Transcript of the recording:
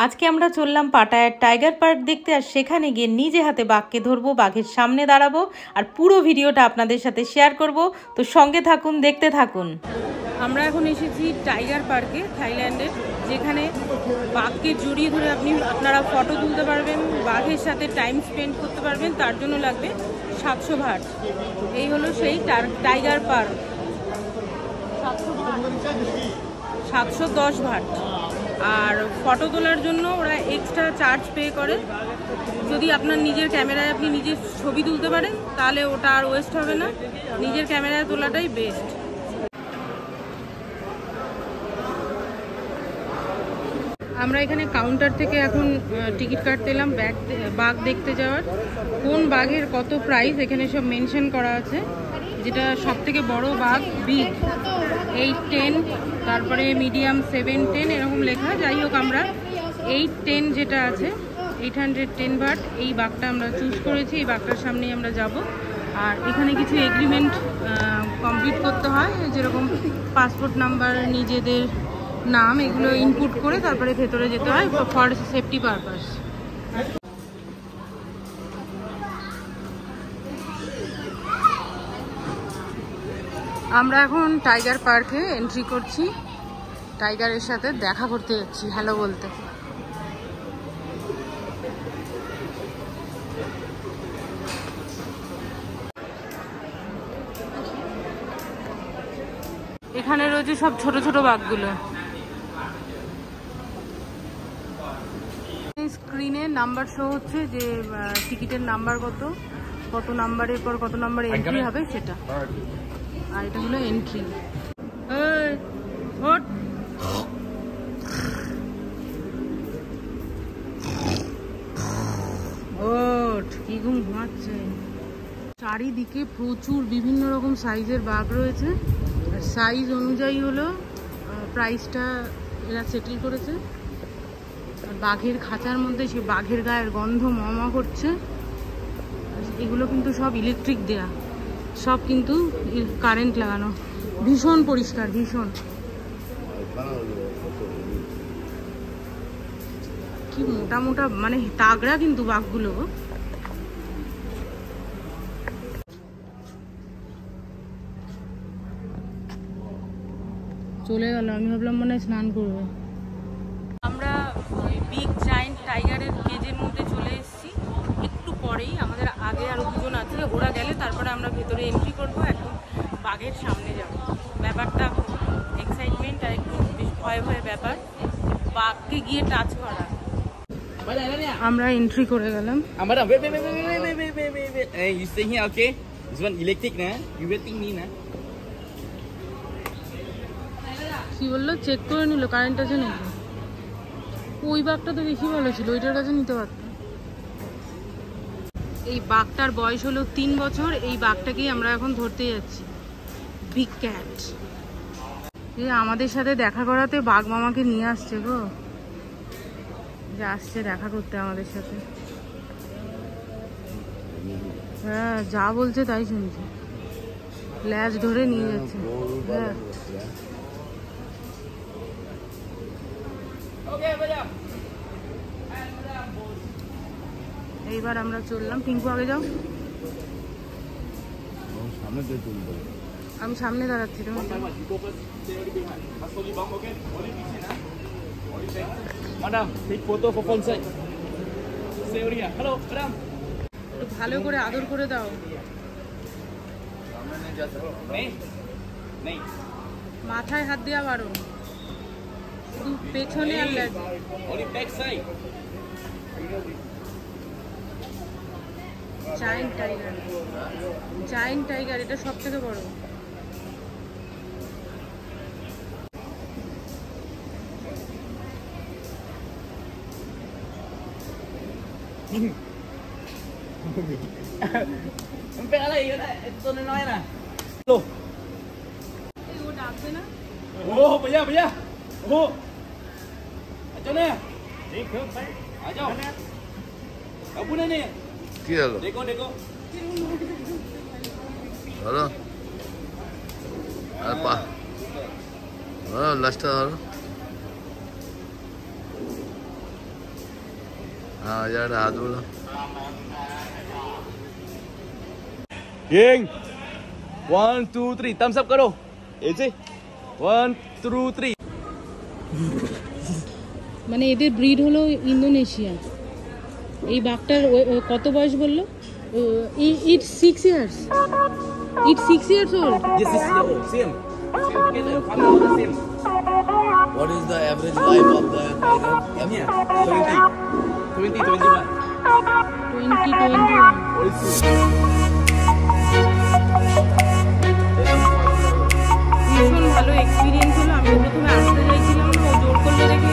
আজকে আমরা চললাম পাটায়ার টাইগার পার্ক দেখতে, আর সেখানে গিয়ে নিজে হাতে বাঘকে ধরবো, বাঘের সামনে দাঁড়াবো আর পুরো ভিডিওটা আপনাদের সাথে শেয়ার করব। তো সঙ্গে থাকুন, দেখতে থাকুন। আমরা এখন এসেছি টাইগার পার্কে, থাইল্যান্ডের, যেখানে বাঘকে জড়িয়ে ধরে আপনারা ফটো তুলতে পারবেন, বাঘের সাথে টাইম স্পেন্ড করতে পারবেন। তার জন্য লাগবে 700 ভাট। এই হলো সেই টাইগার পার্ক। 710 ভাট। আর ফটো তোলার জন্য ওরা এক্সট্রা চার্জ পে করে। যদি আপনার নিজের ক্যামেরায় আপনি নিজের ছবি তুলতে পারেন তাহলে ওটা আর ওয়েস্ট হবে না, নিজের ক্যামেরায় তোলাটাই বেস্ট। আমরা এখানে কাউন্টার থেকে এখন টিকিট কাটতে এলাম বাঘ দেখতে যাওয়ার। কোন বাঘের কত প্রাইস এখানে সব মেনশন করা আছে। যেটা সব থেকে বড় বাঘ বিগ 810, তারপরে মিডিয়াম 710 এরকম লেখা। যাই হোক, আমরা 810 যেটা আছে 810 ভাট এই বাঘটা আমরা চুজ করেছি। এই বাঘটার সামনেই আমরা যাব। আর এখানে কিছু এগ্রিমেন্ট কমপ্লিট করতে হয়, যেরকম পাসপোর্ট নাম্বার, নিজেদের নাম, এগুলো ইনপুট করে তারপরে ভেতরে যেতে হয় ফর সেফটি পারপাস। আমরা এখন টাইগার পার্কে এন্ট্রি করছি, টাইগারের সাথে দেখা করতে যাচ্ছি, হ্যালো বলতে। এখানে রয়েছে সব ছোট ছোট বাঘগুলো। স্ক্রিনে নাম্বার শো হচ্ছে যে টিকিটের নাম্বার কত নাম্বারের পর কত নাম্বার এন্ট্রি হবে সেটা। আর এটা হলো এন্ট্রি। কি ঘুম ঘুমাচ্ছে। চারিদিকে প্রচুর বিভিন্ন রকম সাইজের বাঘ রয়েছে। আর সাইজ অনুযায়ী হলো প্রাইসটা এরা সেটেল করেছে। আর বাঘের খাঁচার মধ্যে সে বাঘের গায়ের গন্ধ মমা করছে। এগুলো কিন্তু সব ইলেকট্রিক দেয়া, সব কিন্তু কারেন্ট লাগানো। ভীষণ পরিষ্কার, ভীষণ। কি মোটা মোটা, মানে তাগড়া কিন্তু বাঘগুলো। চলে গেল, আমি ভাবলাম মনে হয় স্নান করবে। আমরা বিগ জায়েন্ট টাইগারের কেজের মধ্যে চলে এসেছি। একটু পরেই আমাদের আগে আরো দুজন আছে, ওরা গেলে তারপরে আমরা ভেতরে এন্ট্রি করব। এখন বাঘের সামনে যাব। ব্যাপারটা এক্সাইটমেন্ট আর একটু ভয় ভয় ব্যাপার, বাঘকে গিয়ে টাচ করা। আমরা এন্ট্রি করে গেলাম। কি বললো, চেক করে নিল কারেন্ট আছে নাকি। ওই বাঘটা তো বেশি ভালো ছিল, ওইটার কাছে নিতে পারত। এই বাঘটার বয়স হলো 3 বছর। এই বাঘটাকেই আমরা এখন ধরতে যাচ্ছি, বিগ ক্যাট। আমাদের সাথে দেখা করাতে বাঘ মামাকে নিয়ে আসছে গো, যে আসছে দেখা করতে আমাদের সাথে। হ্যাঁ, যা বলছে তাই শুনছি, ল্যাজ ধরে নিয়ে যাচ্ছে। হ্যাঁ, এইবার আমরা চললাম। টিঙ্কু আগে যাও, আমি সামনে দাঁড়াচ্ছি। ভালো করে আদর করে দাও। মাথায় হাত দেওয়া বারণ, শুধু পেছনে আর জায়ান্ট টাইগার। জায়ান্ট টাইগার এটা সব থেকে বড়। কি হলো? ধরো আর পা ধরো, লাস্টটা ধরো। हाँ यार हाथ बोलो King 1 2 3 thumbs up करो ऐसे 1 2 3 মানে এদের ব্রিড হলো ইন্দোনেশিয়া। এই বাঘটার কত বয়স বললো? ইট 6 years, it 6 years old. Yes, same. Together, family the same. What is the average life of the tiger? Yeah, 20, 21. 2021 ভীষণ ভালো এক্সপিরিয়েন্স হলো। আমি প্রথমে আসতে চাইছিলাম না, ও জোর করলে দেখে